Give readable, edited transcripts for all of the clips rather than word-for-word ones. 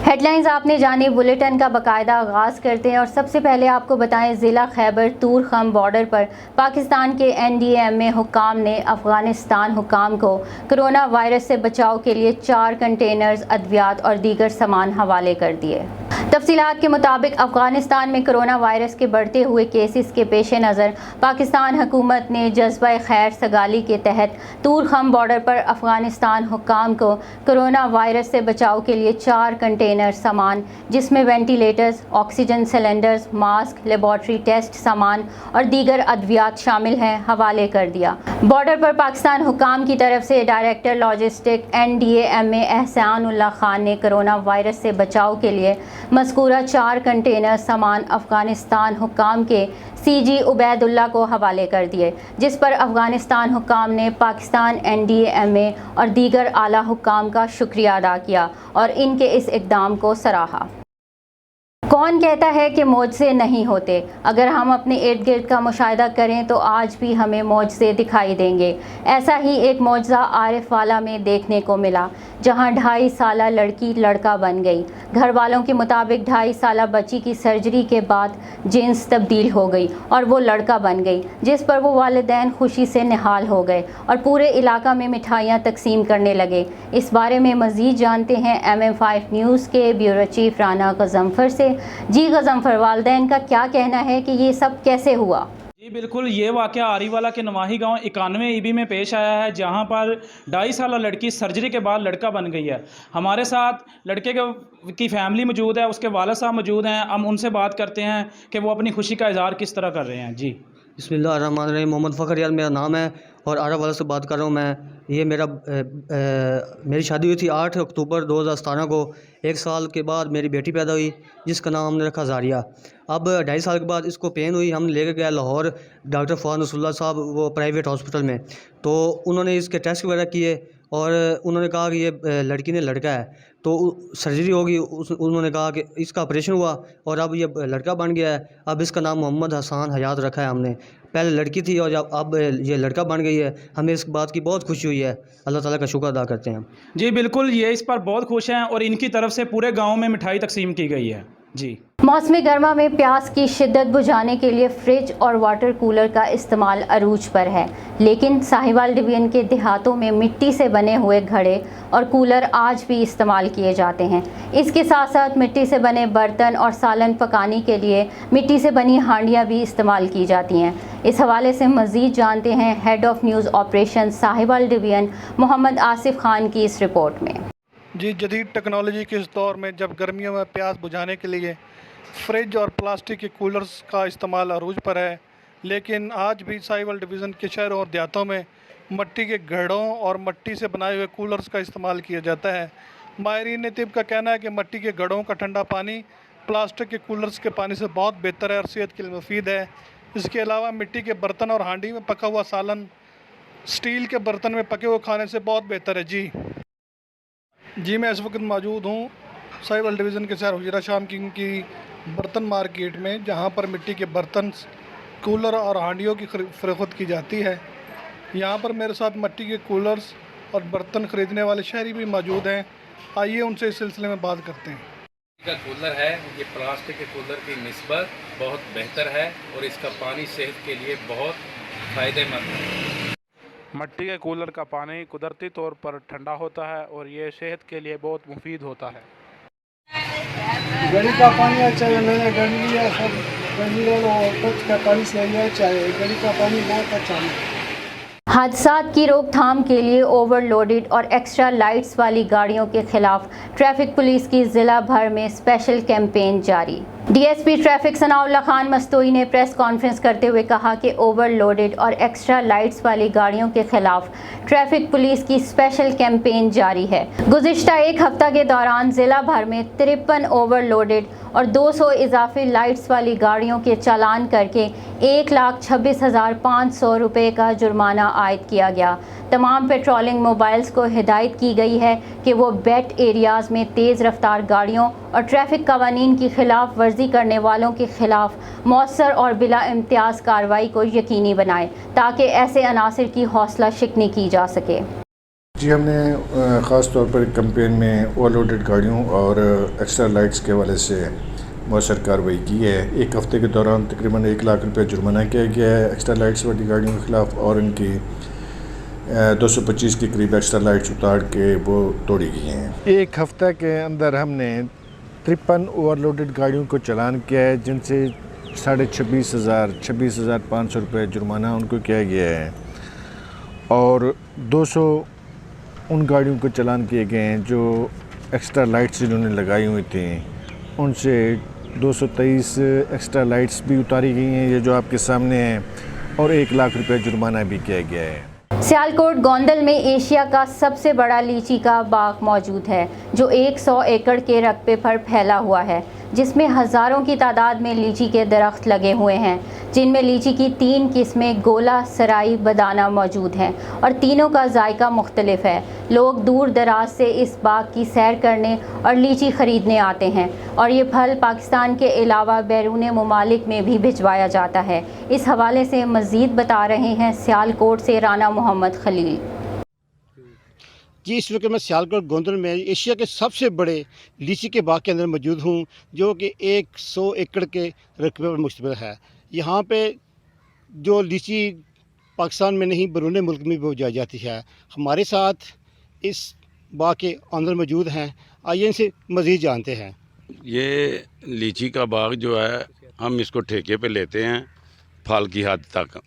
Headlines आपने जाने, bulletin का बाकायदा आगाज़ करते हैं और सबसे पहले आपको बताएं ज़िला खैबर तूरखम बॉर्डर पर पाकिस्तान के NDMA हुक्काम ने अफ़गानिस्तान हुक्काम को कोरोना वायरस से बचाव के लिए 4 कंटेनर्स अद्वियात और दीगर सामान हवाले कर दिए। तफसीलात के मुताबिक अफ़गानिस्तान में कोरोना वायरस के बढ़ते हुए केसेस के पेश नज़र पाकिस्तान हुकूमत ने जज्बा खैर सगाली के तहत तूरखम बॉर्डर पर अफ़गानिस्तान हुक्काम को कोरोना वायरस से बचाव के लिए 4 कंटेनर सामान, जिसमें ventilators, oxygen cylinders, mask, laboratory test सामान और दीगर अद्वियात शामिल हैं, हवाले कर दिया। बॉर्डर पर पाकिस्तान हुक्काम की तरफ से डायरेक्टर लॉजिस्टिक NDMA एहसान उल्लाह खान ने कोरोना वायरस से बचाव के लिए मज़कूरा 4 कंटेनर सामान अफ़गानिस्तान हुक्काम के CG उबैदुल्ला को हवाले कर दिए, जिस पर अफ़गानिस्तान हुक्काम ने पाकिस्तान NDMA और दीगर आला हुक्काम का शुक्रिया अदा किया और इनके इस इक़दाम को सराहा। कौन कहता है कि मौजज़े नहीं होते? अगर हम अपने इर्द गिर्द का मुशाहिदा करें तो आज भी हमें मौजज़े दिखाई देंगे। ऐसा ही एक मौजज़ा आरिफ वाला में देखने को मिला, जहां 2.5 साला लड़की लड़का बन गई। घर वालों के मुताबिक 2.5 साला बच्ची की सर्जरी के बाद जिन्स तब्दील हो गई और वो लड़का बन गई, जिस पर वो वालिदैन खुशी से निहाल हो गए और पूरे इलाका में मिठाइयाँ तकसीम करने लगे। इस बारे में मज़ीद जानते हैं MM5 न्यूज़ के ब्यूरो चीफ राना गज़नफ़र से। जी गज़नफ़र, वालिदैन का क्या कहना है कि ये सब कैसे हुआ? जी बिल्कुल, ये वाक़या आरीवाला के नवाही गांव 91 EB में पेश आया है, जहां पर 2.5 साला लड़की सर्जरी के बाद लड़का बन गई है। हमारे साथ लड़के की फैमिली मौजूद है, उसके वालिद साहब मौजूद हैं। हम उनसे बात करते हैं कि वो अपनी खुशी का इज़हार किस तरह कर रहे हैं। जी बिस्मिल्लाहिर्रहमानिर्रहीम। मोहम्मद फ़खर यार मेरा नाम है और आरा वाला से बात कर रहा हूँ मैं। ये मेरी शादी हुई थी 8 अक्टूबर 2017 को। 1 साल के बाद मेरी बेटी पैदा हुई, जिसका नाम हमने रखा ज़ारिया। अब 2.5 साल के बाद इसको पेन हुई, हम लेके गए लाहौर डॉक्टर फ़वाद नसरुल्लाह साहब, वो प्राइवेट हॉस्पिटल में। तो उन्होंने इसके टेस्ट वगैरह किए और उन्होंने कहा कि ये लड़की ने लड़का है। तो सर्जरी होगी, उन्होंने कहा कि इसका ऑपरेशन हुआ और अब ये लड़का बन गया है। अब इसका नाम मोहम्मद हसन हयात रखा है हमने। पहले लड़की थी और अब ये लड़का बन गई है। हमें इस बात की बहुत खुशी हुई है, अल्लाह ताला का शुक्र अदा करते हैं। जी बिल्कुल, ये इस पर बहुत खुश हैं और इनकी तरफ से पूरे गांव में मिठाई तकसीम की गई है। जी मौसम गर्मा में प्यास की शिद्दत बुझाने के लिए फ्रिज और वाटर कूलर का इस्तेमाल अरूज पर है, लेकिन साहिवाल डिवीज़न के देहातों में मिट्टी से बने हुए घड़े और कूलर आज भी इस्तेमाल किए जाते हैं। इसके साथ साथ मिट्टी से बने बर्तन और सालन पकाने के लिए मिट्टी से बनी हांडियाँ भी इस्तेमाल की जाती हैं। इस हवाले से मज़ीद जानते हैं head of news operation Sahiwal division Mohammad Asif Khan की इस रिपोर्ट में। जी, जदीद टेक्नोलॉजी के इस दौर में जब गर्मियों में प्यास बुझाने के लिए फ्रिज और प्लास्टिक के कूलर्स का इस्तेमाल अरूज पर है, लेकिन आज भी साहिवाल डिवीज़न के शहरों और देहातों में मिट्टी के घड़ों और मिट्टी से बनाए हुए कूलर्स का इस्तेमाल किया जाता है। माहिरीन तिब का कहना है कि मिट्टी के घड़ों का ठंडा पानी प्लास्टिक के कूलर्स के पानी से बहुत बेहतर है और सेहत के लिए मुफीद है। इसके अलावा मिट्टी के बर्तन और हांडी में पका हुआ सालन स्टील के बर्तन में पके हुए खाने से बहुत बेहतर है। जी मैं इस वक्त मौजूद हूँ साहिवाल डिवीज़न के शहर हुजरा शाम किंग की बर्तन मार्केट में, जहाँ पर मिट्टी के बर्तन, कूलर और हांडियों की फ़रोख्त की जाती है। यहाँ पर मेरे साथ मिट्टी के कूलर्स और बर्तन ख़रीदने वाले शहरी भी मौजूद हैं। आइए उनसे इस सिलसिले में बात करते हैं। का कूलर है, ये प्लास्टिक के कूलर की निस्बत बहुत बेहतर है और इसका पानी सेहत के लिए बहुत फ़ायदेमंद है। मिट्टी के कूलर का पानी कुदरती तौर पर ठंडा होता है और ये सेहत के लिए बहुत मुफीद होता है। गली का पानी अच्छा है, मैंने गली लिया, सब गली का पानी से चाहिए। गली का पानी बहुत अच्छा है। हादसात की रोकथाम के लिए ओवरलोडेड और एक्स्ट्रा लाइट्स वाली गाड़ियों के खिलाफ ट्रैफिक पुलिस की ज़िला भर में स्पेशल कैंपेन जारी। DSP ट्रैफिक सनाउल्लाह खान मस्तोई ने प्रेस कॉन्फ्रेंस करते हुए कहा कि ओवरलोडेड और एक्स्ट्रा लाइट्स वाली गाड़ियों के खिलाफ ट्रैफिक पुलिस की स्पेशल कैंपेन जारी है। गुज़िश्ता एक हफ्ता के दौरान ज़िला भर में 53 ओवरलोडेड और 200 इजाफी लाइट्स वाली गाड़ियों के चालान करके 1,26,500 रुपये का जुर्माना आयद किया गया। तमाम पेट्रोलिंग मोबाइल्स को हिदायत की गई है कि वो बेट एरियाज़ में तेज़ रफ्तार गाड़ियों और ट्रैफिक कवानीन की खिलाफ वर्जी करने वालों के खिलाफ मौसर और बिला इम्तियाज़ कार्रवाई को यकीनी बनाएं ताकि ऐसे अनासर की हौसला शिकनी की जा सके। जी, हमने ख़ास तौर पर एक कैंपेन में ओवरलोडेड गाड़ियों और एक्स्ट्रा लाइट्स के हवाले से मौसर कार्रवाई की है। एक हफ़्ते के दौरान तकरीबन 1 लाख रुपये जुर्माना किया गया है एक्स्ट्रा लाइट्स वाली गाड़ियों के ख़िलाफ़, और इनकी 225 के करीब एक्स्ट्रा लाइट्स उतार के वो तोड़ी गई हैं। एक हफ़्ते के अंदर हमने 53 ओवरलोडेड गाड़ियों को चालान किया है, जिनसे 26,500 रुपये जुर्माना उनको किया गया है, और 200 उन गाड़ियों को चालान किए गए हैं जो एक्स्ट्रा लाइट्स जिन्होंने लगाई हुई थी, उनसे 223 एक्स्ट्रा लाइट्स भी उतारी गई हैं, ये जो आपके सामने हैं, और 1 लाख रुपये जुर्माना भी किया गया है। सियालकोट गोंदल में एशिया का सबसे बड़ा लीची का बाग मौजूद है जो 100 एकड़ के रकबे पर फैला हुआ है, जिसमें हज़ारों की तादाद में लीची के दरख्त लगे हुए हैं, जिनमें लीची की 3 किस्में गोला, सराई, बदाना मौजूद हैं और तीनों का जायका मुख्तलिफ है। लोग दूर दराज से इस बाग की सैर करने और लीची ख़रीदने आते हैं और ये फल पाकिस्तान के अलावा बैरून ममालिक में भी भिजवाया जाता है। इस हवाले से मज़ीद बता रहे हैं सियालकोट से राना मोहम्मद खलील। जी, इस वक्त मैं सियालकोट गोंदल में एशिया के सबसे बड़े लीची के बाग के अंदर मौजूद हूँ, जो कि 100 एकड़ के रकबे पर मुश्तमिल है। यहाँ पे जो लीची पाकिस्तान में नहीं बैरून मुल्क में भी उगाई जाती है। हमारे साथ इस बाग के अंदर मौजूद हैं, आइए इनसे मज़ीद जानते हैं। ये लीची का बाग जो है, हम इसको ठेके पे लेते हैं फल की हद तक।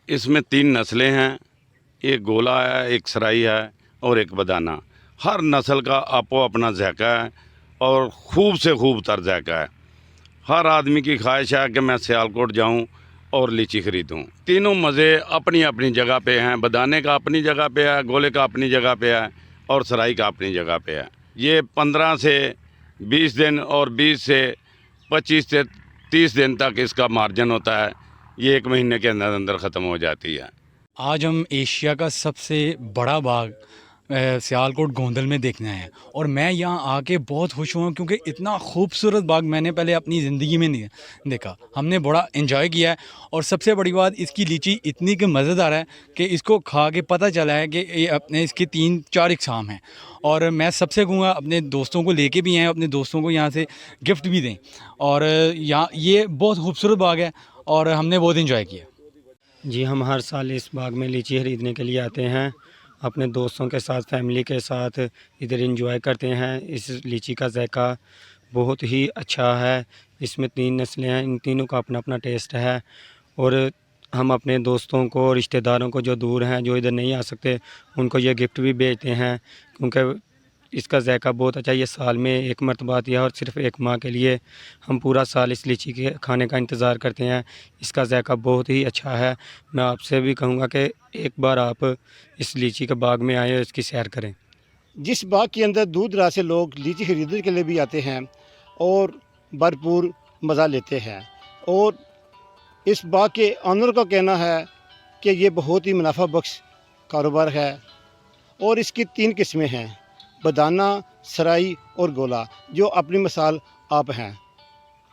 इसमें 3 नस्लें हैं, एक गोला है, एक सराई है और एक बदाना। हर नस्ल का आपो अपना ज़ायका है और खूब से खूब तर ज़ायका है। हर आदमी की ख्वाहिश है कि मैं सियालकोट जाऊं और लीची ख़रीदूं। तीनों मज़े अपनी अपनी जगह पे हैं। बदाने का अपनी जगह पे है, गोले का अपनी जगह पे है और सराई का अपनी जगह पे है। ये 15 से 20 दिन और 20 से 25 से 30 दिन तक इसका मार्जिन होता है। ये 1 महीने के अंदर अंदर ख़त्म हो जाती है। आज हम एशिया का सबसे बड़ा बाग सियालकोट गोंदल में देखना है और मैं यहाँ आके बहुत खुश हुआ, क्योंकि इतना खूबसूरत बाग मैंने पहले अपनी ज़िंदगी में नहीं देखा। हमने बड़ा एंजॉय किया है और सबसे बड़ी बात, इसकी लीची इतनी कि मज़ेदार है कि इसको खा के पता चला है कि ये अपने इसके 3-4 इकसाम हैं। और मैं सबसे कहूँगा अपने दोस्तों को लेके भी आएँ, अपने दोस्तों को यहाँ से गिफ्ट भी दें। और यहाँ ये बहुत खूबसूरत बाग है और हमने बहुत एंजॉय किया। जी, हम हर साल इस बाग में लीची खरीदने के लिए आते हैं, अपने दोस्तों के साथ, फैमिली के साथ इधर एंजॉय करते हैं। इस लीची का जायका बहुत ही अच्छा है। इसमें 3 नस्लें हैं, इन तीनों का अपना अपना टेस्ट है। और हम अपने दोस्तों को, रिश्तेदारों को जो दूर हैं, जो इधर नहीं आ सकते, उनको ये गिफ्ट भी भेजते हैं, क्योंकि इसका जायका बहुत अच्छा है। ये साल में 1 मरतबा आती है और सिर्फ 1 माह के लिए हम पूरा साल इस लीची के खाने का इंतज़ार करते हैं। इसका जायका बहुत ही अच्छा है। मैं आपसे भी कहूँगा कि एक बार आप इस लीची के बाग में आएँ और इसकी सैर करें। जिस बाग के अंदर दूर दराज से लोग लीची खरीदने के लिए भी आते हैं और भरपूर मज़ा लेते हैं। और इस बाग के ऑनर का कहना है कि ये बहुत ही मुनाफा बख्श कारोबार है। और इसकी 3 किस्में हैं, बदाना, सराई और गोला, जो अपनी मिसाल आप हैं।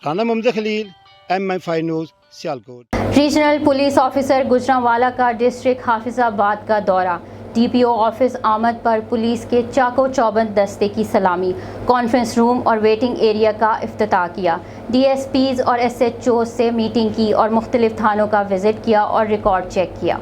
Rana Mohammad Khalil, MI5 news, Sialkot. Regional police officer Gujranwala का डिस्ट्रिक्ट हाफिजाबाद का दौरा। DPO ऑफिस आमद पर पुलिस के चाको चौबंद दस्ते की सलामी, कॉन्फ्रेंस रूम और वेटिंग एरिया का इफ्तिताह किया। DSPs और SHOs से मीटिंग की और मुख्तलिफ थानों का विज़िट किया और रिकॉर्ड चेक किया।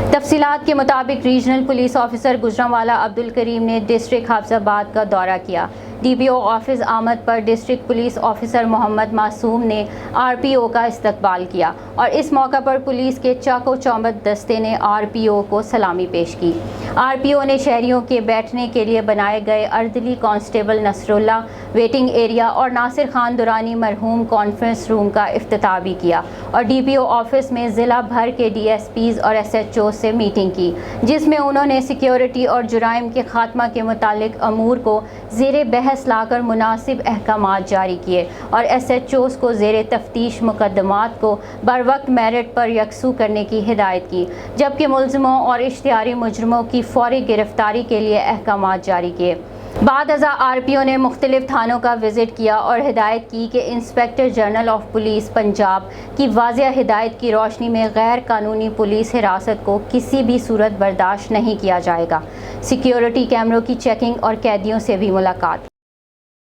तफसीलात के मुताबिक regional police officer Gujranwala Abdul Karim ने डिस्ट्रिक्ट हाफिजाबाद का दौरा किया। DPO ऑफिस आमद पर डिस्ट्रिक्ट पुलिस ऑफिसर मोहम्मद मासूम ने RPO का इस्तकबाल किया और इस मौका पर पुलिस के चाको चौबंद दस्ते ने RPO को सलामी पेश की। RPO ने शहरियों के बैठने के लिए बनाए गए अर्दली कांस्टेबल नसरुल्ला वेटिंग एरिया और नासिर खान दुरानी मरहूम कॉन्फ्रेंस रूम का इफ्तिताह भी किया और DPO ऑफिस में ज़िला भर के DSPs और SHO से मीटिंग की, जिसमें उन्होंने सिक्योरिटी और जुराइम के खात्मा के मुतालिक अमूर को ज़ेरे बहस लाकर मुनासिब अहकामात जारी किए और SHOs को ज़ेरे तफ्तीश मुकदमात को बर वक्त मेरिट पर यकसू करने की हिदायत की, जबकि मुल्ज़िमों और इश्तिहारी मुजरिमों की फौरी गिरफ्तारी के लिए अहकामात जारी किए। بعد ازاں RPO نے مختلف تھانوں کا وزٹ کیا اور ہدایت کی کہ inspector general of police Punjab کی واضح ہدایت کی روشنی میں غیر قانونی پولیس حراست کو کسی بھی صورت برداشت نہیں کیا جائے گا۔ سیکیورٹی کیمروں کی چیکنگ اور قیدیوں سے بھی ملاقات۔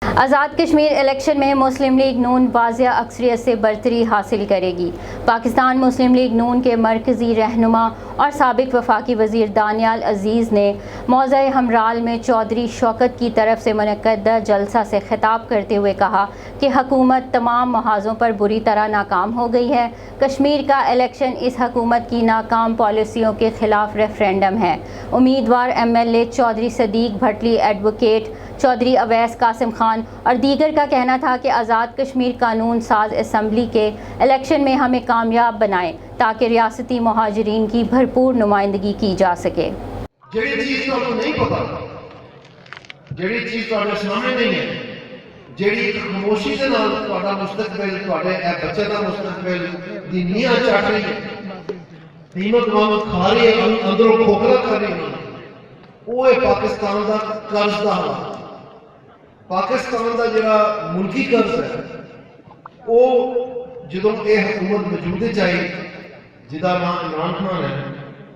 آزاد کشمیر الیکشن میں مسلم لیگ نون واضح اکثریت سے برتری حاصل کرے گی۔ پاکستان مسلم لیگ نون کے مرکزی رہنما اور سابق وفاقی وزیر دانیال عزیز نے موضع ہمرال میں چودھری شوکت کی طرف سے منعقدہ جلسہ سے خطاب کرتے ہوئے کہا کہ حکومت تمام محاذوں پر بری طرح ناکام ہو گئی ہے۔ کشمیر کا الیکشن اس حکومت کی ناکام پالیسیوں کے خلاف ریفرینڈم ہے۔ امیدوار MLA چودھری صدیق بھٹلی، ایڈوکیٹ چودھری اویس قاسم خان اور دیگر کا کہنا تھا کہ آزاد کشمیر قانون ساز اسمبلی کے الیکشن میں ہمیں کامیاب بنائیں تاکہ ریاستی مہاجرین کی بھرپور نمائندگی کی جا سکے۔ جڑی چیز تو نہیں پتا، جڑی چیز تو سامنے نہیں ہے، جڑی خاموشی سے نال تہاڈا مستقبل، تہاڈے اے بچے دا مستقبل دی نیاں چاٹ رہی ہے، تینوں تمام کھا رہی ہے، اندروں کھوکھلا کر رہی ہے، وہ ہے پاکستان دا قرض دا حال۔ پاکستان دا جڑا ملکی قرض ہے وہ جدوں یہ حکومت موجود چاہیے جدا نام عمران خان ہے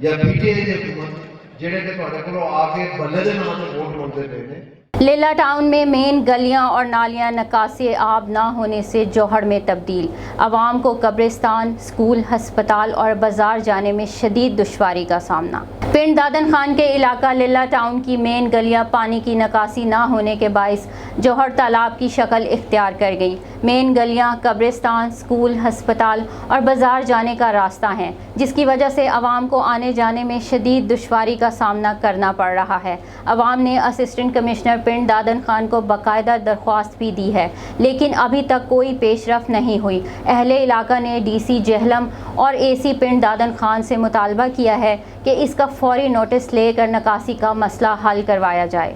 یا PTI کی حکومت جڑے کہ تہاڈے کولوں آ کے بلے دے نام تے ووٹ منگتے پے نے۔ لیلا ٹاؤن میں مین گلیاں اور نالیاں نکاسی آب نہ ہونے سے جوہر میں تبدیل۔ عوام کو قبرستان، اسکول، ہسپتال اور بازار جانے میں شدید دشواری کا سامنا۔ پنڈ دادن خان کے علاقہ لیلا ٹاؤن کی مین گلیاں پانی کی نکاسی نہ ہونے کے باعث جوہر تالاب کی شکل اختیار کر گئیں۔ مین گلیاں قبرستان، اسکول، ہسپتال اور بازار جانے کا راستہ ہیں، جس کی وجہ سے عوام کو آنے جانے میں شدید دشواری کا سامنا کرنا پڑ رہا ہے۔ عوام نے اسسٹنٹ کمشنر پنڈ دادن خان کو باقاعدہ درخواست بھی دی ہے، لیکن ابھی تک کوئی پیش رفت نہیں ہوئی۔ اہل علاقہ نے DC جہلم اور AC پنڈ دادن خان سے مطالبہ کیا ہے کہ اس کا فوری نوٹس لے کر نکاسی کا مسئلہ حل کروایا جائے۔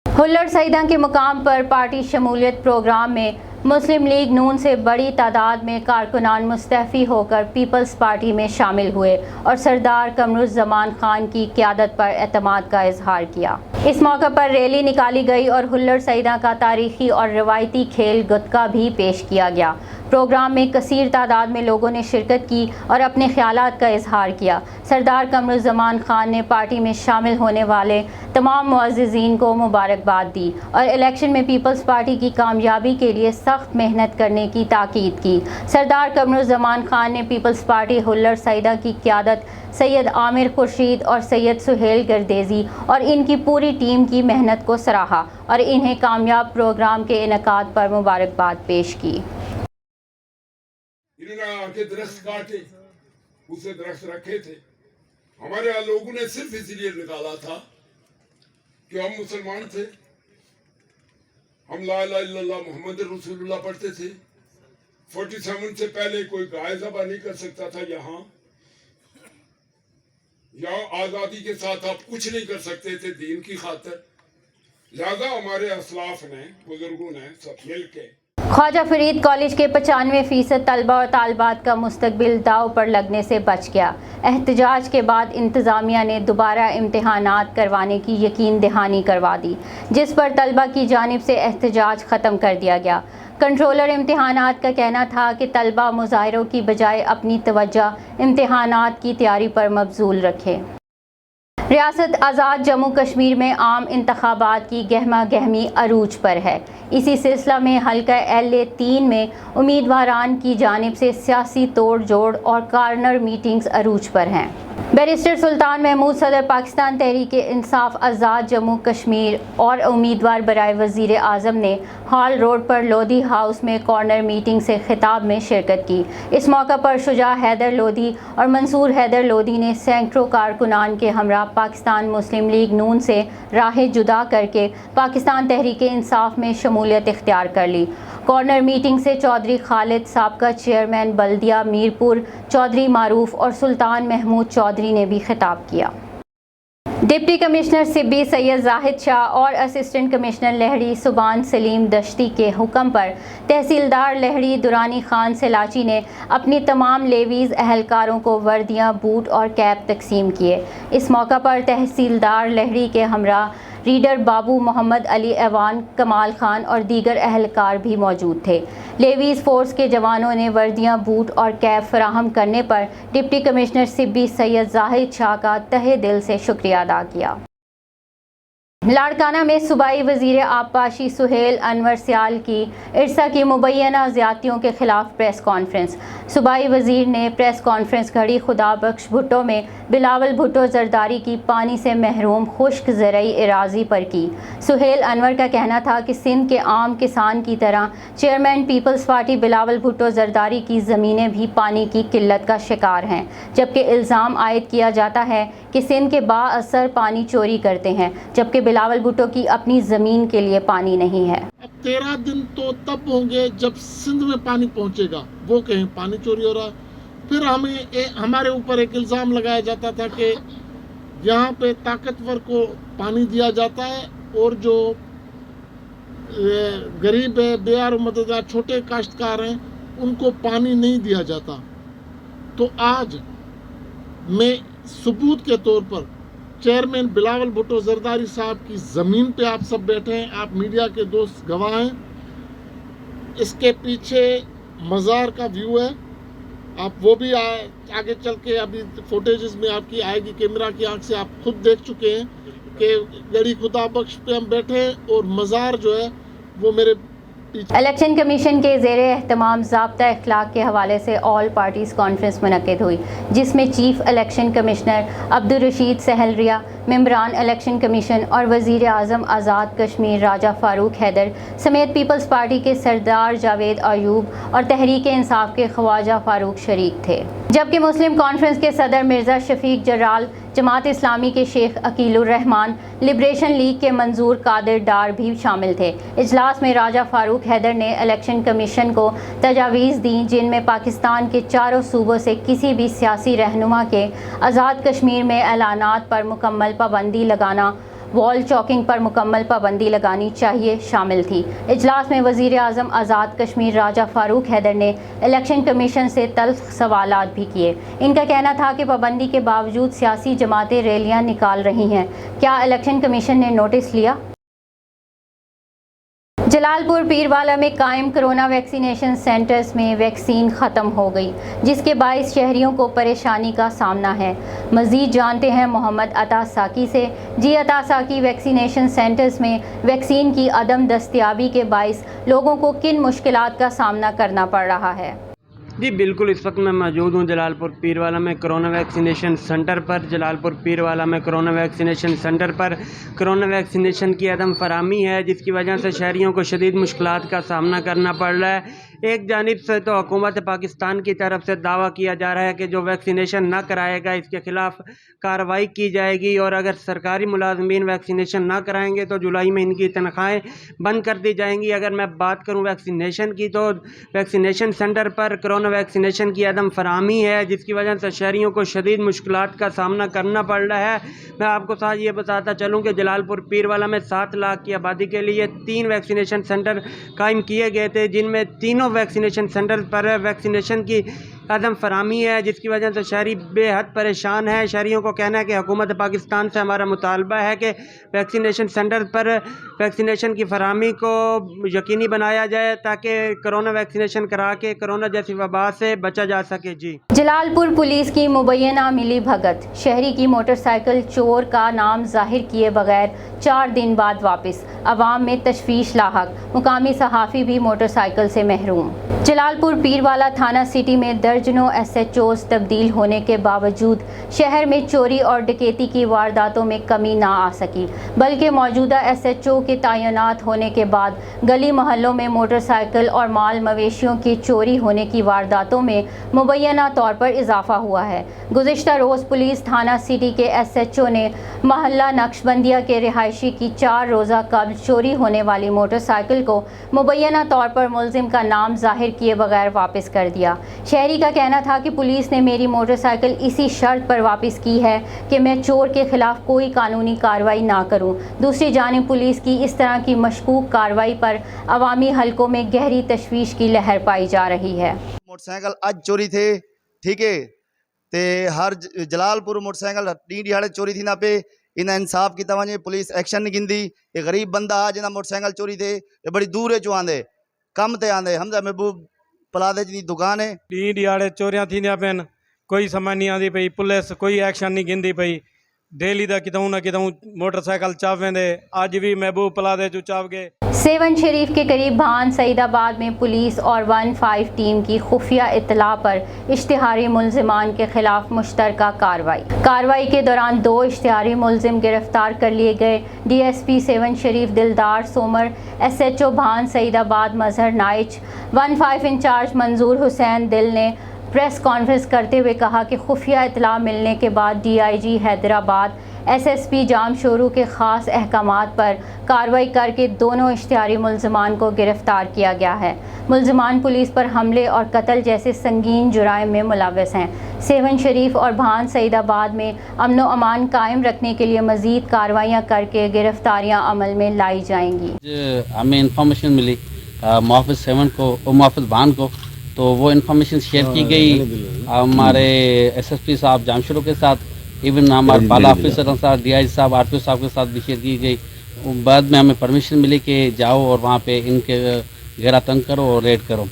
ہلڑ سعیدہ کے مقام پر پارٹی شمولیت پروگرام میں مسلم لیگ نون سے بڑی تعداد میں کارکنان مستعفی ہو کر پیپلز پارٹی میں شامل ہوئے اور سردار قمرالزمان خان کی قیادت پر اعتماد کا اظہار کیا۔ اس موقع پر ریلی نکالی گئی اور ہلڑ سعیدہ کا تاریخی اور روایتی کھیل گتکا بھی پیش کیا گیا۔ پروگرام میں کثیر تعداد میں لوگوں نے شرکت کی اور اپنے خیالات کا اظہار کیا۔ سردار قمرالزمان خان نے پارٹی میں شامل ہونے والے تمام معززین کو مبارکباد دی اور الیکشن میں پیپلز پارٹی کی کامیابی کے لیے سخت محنت کرنے کی تاکید کی۔ سردار قمرالزمان خان نے پیپلز پارٹی ہلڑ سعیدہ کی قیادت سید عامر خورشید اور سید سہیل گردیزی اور ان کی پوری ٹیم کی محنت کو سراہا اور انہیں کامیاب پروگرام کے انعقاد پر مبارکباد پیش کی۔ انہوں نے آ کے درخت کاٹے، اسے درخت رکھے تھے، ہمارے یہاں لوگوں نے صرف اس لیے نکالا تھا کہ ہم مسلمان تھے، ہم لا الہ الا اللہ محمد رسول اللہ پڑھتے تھے۔ 47 سے پہلے کوئی گائے ذبح نہیں کر سکتا تھا یہاں آزادی کے ساتھ آپ کچھ نہیں کر سکتے تھے دین کی خاطر، لہذا ہمارے اسلاف نے، بزرگوں نے سب مل کے خواجہ فرید کالج کے 95% طلبہ اور طالبات کا مستقبل داؤ پر لگنے سے بچ گیا۔ احتجاج کے بعد انتظامیہ نے دوبارہ امتحانات کروانے کی یقین دہانی کروا دی، جس پر طلبہ کی جانب سے احتجاج ختم کر دیا گیا۔ کنٹرولر امتحانات کا کہنا تھا کہ طلبہ مظاہروں کی بجائے اپنی توجہ امتحانات کی تیاری پر مبذول رکھیں۔ ریاست آزاد جموں کشمیر میں عام انتخابات کی گہما گہمی عروج پر ہے۔ اسی سلسلہ میں حلقہ LA 3 میں امیدواران کی جانب سے سیاسی توڑ جوڑ اور کارنر میٹنگز عروج پر ہیں۔ بیرسٹر سلطان محمود صدر پاکستان تحریک انصاف آزاد جموں کشمیر اور امیدوار برائے وزیر اعظم نے ہال روڈ پر لودھی ہاؤس میں کارنر میٹنگ سے خطاب میں شرکت کی۔ اس موقع پر شجاع حیدر لودھی اور منصور حیدر لودھی نے سینکڑوں کارکنان کے ہمراہ پاکستان مسلم لیگ نون سے راہ جدا کر کے پاکستان تحریک انصاف میں شمولیت اختیار کر لی۔ کارنر میٹنگ سے چودھری خالد سابقہ چیئرمین بلدیہ میرپور چودھری معروف اور سلطان محمود چودھری نے بھی خطاب کیا۔ ڈپٹی کمشنر سبی سید زاہد شاہ اور اسسٹنٹ کمشنر لہڑی سبحان سلیم دشتی کے حکم پر تحصیلدار لہڑی دورانی خان سلاچی نے اپنی تمام لیویز اہلکاروں کو وردیاں، بوٹ اور کیپ تقسیم کیے۔ اس موقع پر تحصیلدار لہڑی کے ہمراہ ریڈر بابو محمد علی ایوان کمال خان اور دیگر اہلکار بھی موجود تھے۔ لیویز فورس کے جوانوں نے وردیاں، بوٹ اور کیپ فراہم کرنے پر ڈپٹی کمشنر سبی سید زاہد شاہ کا تہہ دل سے شکریہ ادا کیا۔ لاڑکانہ میں صوبائی وزیر آبپاشی سہیل انور سیال کی ارسا کی مبینہ زیادتیوں کے خلاف پریس کانفرنس۔ صوبائی وزیر نے پریس کانفرنس گھڑی خدا بخش بھٹو میں بلاول بھٹو زرداری کی پانی سے محروم خشک زرعی اراضی پر کی۔ سہیل انور کا کہنا تھا کہ سندھ کے عام کسان کی طرح chairman Peoples Party Bilawal Bhutto Zardari کی زمینیں بھی پانی کی قلت کا شکار ہیں، جبکہ الزام عائد کیا جاتا ہے کہ سندھ کے با اثر پانی چوری کرتے ہیں، جبکہ بلاول بھٹو کی اپنی زمین کے لیے پانی نہیں ہے۔ اب 13 دن تو تب ہوں گے جب سندھ میں پانی پہنچے گا، وہ کہیں پانی چوری ہو رہا ہے۔ پھر ہمارے اوپر ایک الزام لگایا جاتا تھا کہ یہاں پہ طاقتور کو پانی دیا جاتا ہے اور جو غریب ہے، بے یار و مددگار چھوٹے کاشتکار ہیں، ان کو پانی نہیں دیا جاتا۔ تو آج میں ثبوت کے طور پر چیئرمین بلاول بھٹو زرداری صاحب کی زمین پہ آپ سب بیٹھے ہیں، آپ میڈیا کے دوست گواہ ہیں۔ اس کے پیچھے مزار کا ویو ہے، آپ وہ بھی آگے چل کے ابھی فوٹیجز میں آپ کی آئے گی، کیمرہ کی آنکھ سے آپ خود دیکھ چکے ہیں کہ گڑی خدا بخش پہ ہم بیٹھے ہیں اور مزار جو ہے وہ میرے الیکشن کمیشن کے زیر اہتمام ضابطہ اخلاق کے حوالے سے آل پارٹیز کانفرنس منعقد ہوئی، جس میں چیف الیکشن کمشنر عبدالرشید سہلریہ، ممبران الیکشن کمیشن اور وزیر اعظم آزاد کشمیر راجہ فاروق حیدر سمیت پیپلز پارٹی کے سردار جاوید ایوب اور تحریک انصاف کے خواجہ فاروق شریک تھے، جبکہ مسلم کانفرنس کے صدر مرزا شفیق جرال، جماعت اسلامی کے شیخ عقیل الرحمان، لبریشن لیگ کے منظور قادر ڈار بھی شامل تھے۔ اجلاس میں راجہ فاروق حیدر نے الیکشن کمیشن کو تجاویز دیں، جن میں پاکستان کے چاروں صوبوں سے کسی بھی سیاسی رہنما کے آزاد کشمیر میں اعلانات پر مکمل پابندی لگانا، وال چاکنگ پر مکمل پابندی لگانی چاہیے شامل تھی۔ اجلاس میں وزیر اعظم آزاد کشمیر راجہ فاروق حیدر نے الیکشن کمیشن سے تلخ سوالات بھی کیے۔ ان کا کہنا تھا کہ پابندی کے باوجود سیاسی جماعتیں ریلیاں نکال رہی ہیں، کیا الیکشن کمیشن نے نوٹس لیا؟ جلال پور پیروالا میں قائم کرونا ویکسینیشن سینٹرز میں ویکسین ختم ہو گئی، جس کے باعث شہریوں کو پریشانی کا سامنا ہے۔ مزید جانتے ہیں محمد عطا ساکی سے۔ جی عطا ساکی، ویکسینیشن سینٹرز میں ویکسین کی عدم دستیابی کے باعث لوگوں کو کن مشکلات کا سامنا کرنا پڑ رہا ہے؟ جی بالکل، اس وقت میں موجود ہوں جلال پور پیروالا میں کرونا ویکسینیشن سینٹر پر۔ جلال پور پیروالا میں کرونا ویکسینیشن سینٹر پر کرونا ویکسینیشن کی عدم فراہمی ہے، جس کی وجہ سے شہریوں کو شدید مشکلات کا سامنا کرنا پڑ رہا ہے۔ ایک جانب سے تو حکومت پاکستان کی طرف سے دعویٰ کیا جا رہا ہے کہ جو ویکسینیشن نہ کرائے گا اس کے خلاف کارروائی کی جائے گی، اور اگر سرکاری ملازمین ویکسینیشن نہ کرائیں گے تو جولائی میں ان کی تنخواہیں بند کر دی جائیں گی۔ اگر میں بات کروں ویکسینیشن کی تو ویکسینیشن سینٹر پر کرونا ویکسینیشن کی عدم فراہمی ہے، جس کی وجہ سے شہریوں کو شدید مشکلات کا سامنا کرنا پڑ رہا ہے۔ میں آپ کو ساتھ یہ بتاتا چلوں کہ جلال پور پیروالا میں 7 لاکھ کی آبادی کے لیے 3 ویکسینیشن سینٹر قائم کیے گئے تھے، جن میں تینوں ویکسینیشن سینٹر پر ویکسینیشن کی عدم فراہمی ہے، جس کی وجہ سے شہری بے حد پریشان ہیں۔ شہریوں کو کہنا ہے کہ حکومت پاکستان سے ہمارا مطالبہ ہے کہ ویکسینیشن سینٹر پر ویکسینیشن کی فراہمی کو یقینی بنایا جائے تاکہ کرونا ویکسینیشن کرا کے کرونا جیسی وبا سے بچا جا سکے۔ جی جلال پور پولیس کی مبینہ ملی بھگت، شہری کی موٹر سائیکل چور کا نام ظاہر کیے بغیر 4 دن بعد واپس، عوام میں تشویش لاحق، مقامی صحافی بھی موٹر سائیکل سے محروم۔ جلال پور پیروالا تھانہ سٹی میں درجنوں ایس ایچ اوز تبدیل ہونے کے باوجود شہر میں چوری اور ڈکیتی کی وارداتوں میں کمی نہ آ سکی، بلکہ موجودہ ایس ایچ او کے تعینات ہونے کے بعد گلی محلوں میں موٹر سائیکل اور مال مویشیوں کی چوری ہونے کی وارداتوں میں مبینہ طور پر اضافہ ہوا ہے۔ گزشتہ روز پولیس تھانہ سٹی کے ایس ایچ او نے محلہ نقش بندیہ کے رہائشی کی 4 روزہ قبل چوری ہونے والی موٹر سائیکل کو مبینہ طور پر ملزم کا نام ظاہر کیے بغیر واپس کر دیا۔ شہری کا کہنا تھا کہ پولیس نے میری موٹر سائیکل اسی شرط پر واپس کی ہے کہ میں چور کے خلاف کوئی قانونی کارروائی نہ کروں۔ دوسری جانب پولیس کی اس طرح کی مشکوک کارروائی پر عوامی حلقوں میں گہری تشویش کی لہر پائی جا رہی ہے۔ موٹر سائیکل اج چوری تھے، ٹھیک ہے تے ہر جلال پور موٹر سائیکل ڈی دیہڑے چوری تھی نہ پہ इन्हें इंसाफ की तवज्जो पुलिस एक्शन नहीं गिंदी। ये गरीब बंदा जिन्हें मोटरसाइकिल चोरी थे ये बड़ी दूर है चो आंदे कम ते आंदे हमदा महबूब पलादे जी दुकान है डी दिहाड़े चोरियां थींदियां पिन कोई समझ नहीं आती पई पुलिस कोई एक्शन नहीं गिंदी पई डेली दा कितों ना कितों मोटरसाइकिल चाव वेंदे अज भी महबूब पलादे चो चाव गए। सेवन शरीफ के करीब भान सईदाबाद में पुलिस और 15 टीम की खुफिया इत्तला पर इश्तिहारी मुलजिमान के खिलाफ मुश्तरका कार्रवाई के दौरान 2 इश्तिहारी मुलजिम गिरफ्तार कर लिए गए। DSP सेवन शरीफ दिलदार सोमर, SHO भान सईदाबाद मजहर नाइच, 15 इंचार्ज मंजूर हुसैन दिल ने प्रेस कॉन्फ्रेंस करते हुए कहा कि खुफिया इत्तला मिलने के बाद DIG हैदराबाद SSP जामशोरू के ख़ास अहकामात पर कार्रवाई करके दोनों इश्तिहारी मुलजमान को गिरफ़्तार किया गया है। मुलजमान पुलिस पर हमले और कत्ल जैसे संगीन जुराइम में मुलव्वस हैं। सेवन शरीफ और भान सईदाबाद में अमन व अमान कायम रखने के लिए मज़ीद कार्रवाइयाँ करके गिरफ्तारियाँ अमल में लाई जाएंगी। हमें इंफॉर्मेशन मिली मुहाफ़िज़ सेवन को और मुहाफ़िज़ भान को, तो वो इन्फॉर्मेशन शेयर की गई हमारे SSP साहब जामशोरू के साथ, इवन हमारे बाला ऑफिसर साहब DIG साहब RPO साहब के साथ भी शेयर की गई। बाद में हमें परमिशन मिली कि जाओ और वहाँ पे इनके घेरा तंग करो और रेड करो,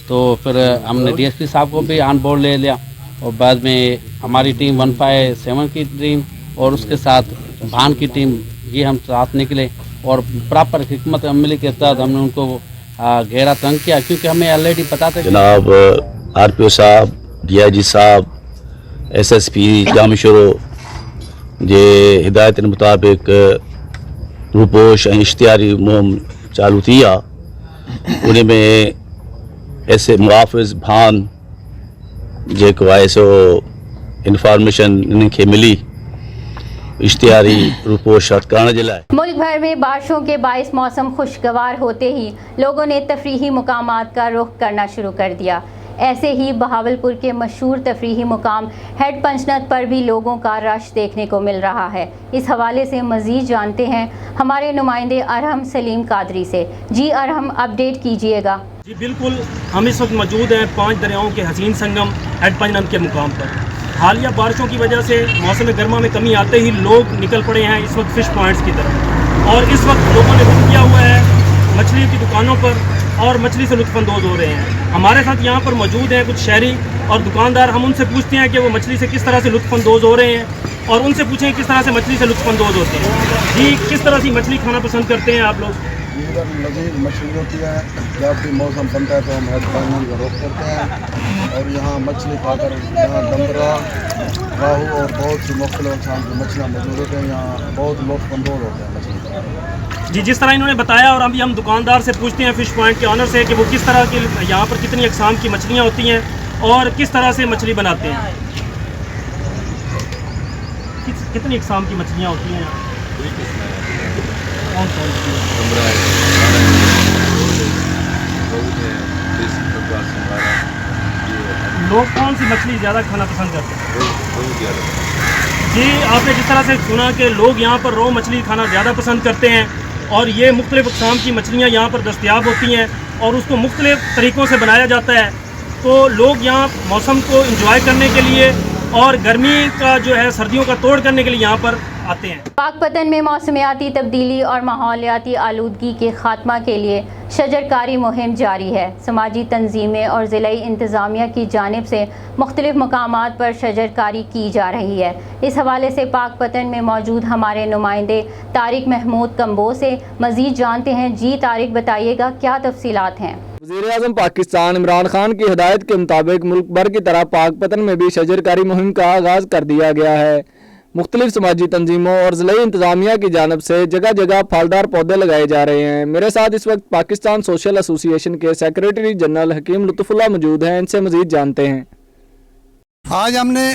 तो फिर हमने DSP साहब को भी ऑन बोर्ड ले लिया और बाद में हमारी टीम 157 की टीम और उसके साथ भान की टीम ये हम साथ निकले और प्रॉपर हिकमत अमली के तहत हमने उनको घेरा तंग किया क्योंकि हमें ऑलरेडी पता था। जनाब RPO साहब DIG साहब SSP जामशोरू जे हिदायत मुताबिक रूपोश ऐं इश्तिहारी मुहिम चालू थी आहे उन में ऐसे मुहाफ़िज़ भान जेको आहे सो इंफॉर्मेशन इन्हनि खे मिली इश्तिहारी रूपोश करण जे लाइ। मुल्क भर में बारिशों के बाइस मौसम खुशगवार होते ही लोगों ने तफरीही मुकामात का रुख करना शुरू कर दिया। ऐसे ही बहावलपुर के मशहूर तफरीही मुकाम हेड पंचनद पर भी लोगों का रश देखने को मिल रहा है। इस हवाले से मज़ीद जानते हैं हमारे नुमाइंदे अरहम सलीम कादरी से। जी अरहम, अपडेट कीजिएगा। जी बिल्कुल, हम इस वक्त मौजूद हैं 5 दरियाओं के हसीन संगम हेड पंचनद के मुकाम पर। हालिया बारिशों की वजह से मौसम गर्मा में कमी आते ही लोग निकल पड़े हैं इस वक्त फ़िश पॉइंट्स की तरफ और इस वक्त लोगों ने रुख किया हुआ है मछली की दुकानों पर और मछली से लुत्फ़अंदोज़ हो रहे हैं। हमारे साथ यहाँ पर मौजूद हैं कुछ शहरी और दुकानदार। हम उनसे पूछते हैं कि वो मछली से किस तरह से लुत्फ़अंदोज़ हो रहे हैं और उनसे पूछें किस तरह से मछली से लुत्फ़अंदोज़ होते हैं। जी, किस तरह की मछली खाना पसंद करते हैं आप लोग? इधर लजीज मछली होती है, जब भी मौसम बनता है तो हम हेड पंचनद का रुख करते हैं और यहाँ मछली खाकर यहाँ दमरा, राहू और बहुत सी मुख्तलिफ किस्म की मछलियाँ मौजूद होती हैं। यहाँ बहुत लुत्फ़अंदोज़ होते हैं मछली। जी, जिस तरह इन्होंने बताया और अभी हम दुकानदार से पूछते हैं फ़िश पॉइंट के ऑनर से कि वो किस तरह की यहाँ पर कितनी अक़साम की मछलियाँ होती हैं और किस तरह से मछली बनाते हैं। कितनी अक़साम की मछलियाँ होती हैं? लोग कौन सी मछली ज़्यादा खाना पसंद करते हैं? जी, आपने जिस तरह से सुना कि लोग यहाँ पर रो मछली खाना ज़्यादा पसंद करते हैं और ये मुख्तलिफ़ अक़साम की मछलियाँ यहाँ पर दस्तयाब होती हैं और उसको मुख्तलिफ़ तरीक़ों से बनाया जाता है। तो लोग यहाँ मौसम को इंजॉय करने के लिए और गर्मी का जो है सर्दियों का तोड़ करने के लिए यहाँ पर आते हैं। पाकपतन में मौसमियाती तब्दीली और माहौलियाती आलूदगी के खात्मा के लिए शजरकारी मुहिम जारी है। समाजी तंजीमें और ज़िलाई इंतज़ामिया की जानिब से मुख्तलिफ़ मकामात पर शजरकारी की जा रही है। इस हवाले से पाकपतन में मौजूद हमारे नुमाइंदे तारिक महमूद कम्बो से मज़ीद जानते हैं। जी तारिक, बताइएगा क्या तफसीलात हैं? वज़ीर-ए-आज़म पाकिस्तान इमरान खान की हिदायत के मुताबिक मुल्क भर की तरह पाकपतन में भी शजरकारी मुहिम का आगाज़ कर दिया गया है। मुख्तलिफ समाजी तंजीमों और ज़िला इंतज़ामिया की जानब से जगह जगह फलदार पौधे लगाए जा रहे हैं। मेरे साथ इस वक्त पाकिस्तान सोशल एसोसिएशन के सेक्रेटरी जनरल हकीम लुत्फ़ुल्लाह मौजूद हैं। इनसे मज़ीद जानते हैं। आज हमने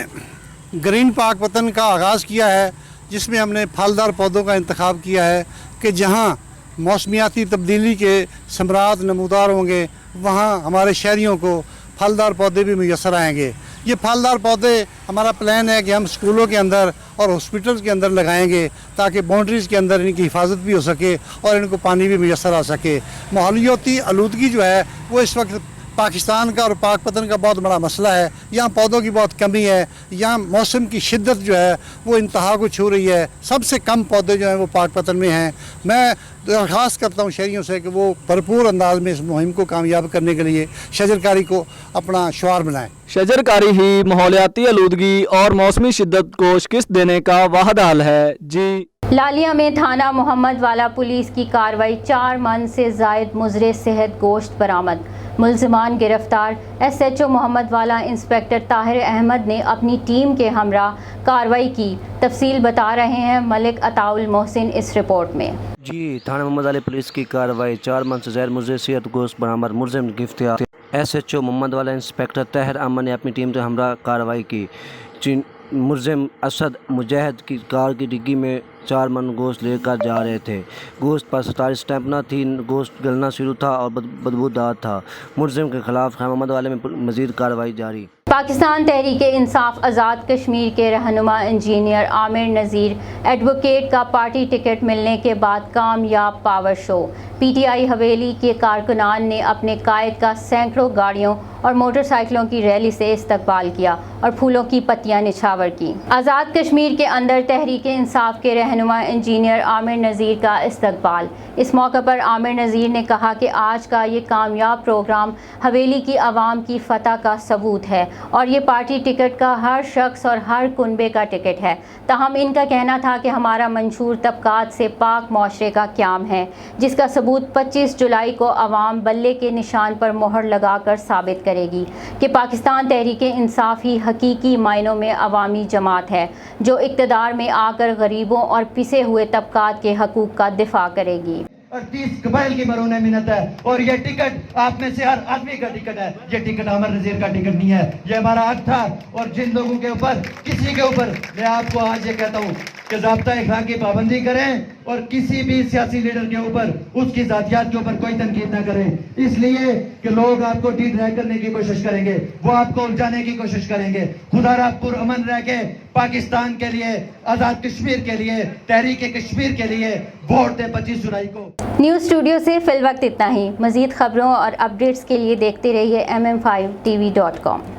ग्रीन पाकपतन का आगाज़ किया है, जिसमें हमने फलदार पौधों का इंतखाब किया है कि जहाँ मौसमियाती तब्दीली के समरात नमूदार होंगे वहाँ हमारे शहरियों को फलदार पौधे भी मैसर आएँगे। ये फलदार पौधे हमारा प्लान है कि हम स्कूलों के अंदर और हॉस्पिटल्स के अंदर लगाएंगे ताकि बाउंड्रीज़ के अंदर इनकी हिफाजत भी हो सके और इनको पानी भी मैसर आ सके। माहौलियाती आलूदगी जो है वो इस वक्त पाकिस्तान का और पाक पतन का बहुत बड़ा मसला है। यहाँ पौधों की बहुत कमी है, यहाँ मौसम की शिद्दत जो है वो इंतहा को छू रही है। सबसे कम पौधे जो हैं वो पाक पतन में हैं। मैं दरख्वास्त करता हूँ शहरियों से कि वो भरपूर अंदाज में इस मुहिम को कामयाब करने के लिए शजरकारी को अपना शुआर बनाएं। शजरकारी ही माहौलियाती आलूदगी और मौसमी शिद्दत को शिकस्त देने का वाहिद हल है। जी लालिया में थाना मोहम्मद वाला पुलिस की कार्रवाई, 4 मन से जायद मुजरे सेहत गोश्त बरामद, मुलजिमान गिरफ्तार। SHO मोहम्मद वाला इंस्पेक्टर ताहिर अहमद ने अपनी टीम के हमरा कार्रवाई की। तफसील बता रहे हैं मलिक अताउल मोहसिन इस रिपोर्ट में। जी, थाना मोहम्मद वाले पुलिस की कार्रवाई, 4 मन से जायद मुजरे सेहत गोश्त बरामद, मुलजिम गिरफ्तार। SHO मोहम्मद वाला इंस्पेक्टर ताहिर अहमद ने अपनी टीम से हमरा कार्रवाई की। मुलजिम असद मुजाहिद की कार की डिग्गी में 4 मन गोश्त लेकर जा रहे थे। गोश्त पर 47 स्टैंप न थी, गोश्त गलना शुरू था और बदबूदार था। मुलजिम के खिलाफ खान मोहम्मद वाले में मजीद कार्रवाई जारी। पाकिस्तान तहरीक इंसाफ आज़ाद कश्मीर के रहनुमा इंजीनियर आमिर नज़ीर एडवोकेट का पार्टी टिकट मिलने के बाद कामयाब पावर शो। PTI हवेली के कारकुनान ने अपने कायद का सैकड़ों गाड़ियों और मोटरसाइकिलों की रैली से इस्तकबाल किया और फूलों की पत्तियां निछावर की। आज़ाद कश्मीर के अंदर तहरीक इंसाफ के रहनुमा इंजीनियर आमिर नज़ीर का इस्तकबाल। इस मौके पर आमिर नज़ीर ने कहा कि आज का ये कामयाब प्रोग्राम हवेली की आवाम की फतह का सबूत है और ये पार्टी टिकट का हर शख्स और हर कुनबे का टिकट है। ताहम इनका कहना था कि हमारा मंशूर तबकात से पाक माशरे का क़याम है, जिसका सबूत 25 जुलाई को अवाम बल्ले के निशान पर मोहर लगाकर साबित करेगी कि पाकिस्तान तहरीक इंसाफ ही हकीकी मायनों में अवामी जमात है, जो इक़्तिदार में आकर गरीबों और पिसे हुए तबकात के हकूक़ का दिफा करेगी। और 30 कबाइल की मरून मिन्नत है और ये टिकट आप में से हर आदमी का टिकट है। ये टिकट आमिर नज़ीर का टिकट नहीं है, ये हमारा हक था। और जिन लोगों के ऊपर, किसी के ऊपर, मैं आपको आज ये कहता हूँ कि ज़ाब्ता इखलाक की पाबंदी करें और किसी भी सियासी लीडर के ऊपर, उसकी ज़ातियात के ऊपर कोई तनकीद ना करें, इसलिए कि लोग आपको डिट्रैक्ट करने की कोशिश करेंगे, वो आपको उलझाने की कोशिश करेंगे। खुदा पुरअमन रह के पाकिस्तान के लिए, आज़ाद कश्मीर के लिए, तहरीक कश्मीर के लिए वोट दें 25 जुलाई को। न्यूज़ स्टूडियो से फिल वक्त इतना ही। मज़ीद खबरों और अपडेट्स के लिए देखते रहिए MM5TV.com।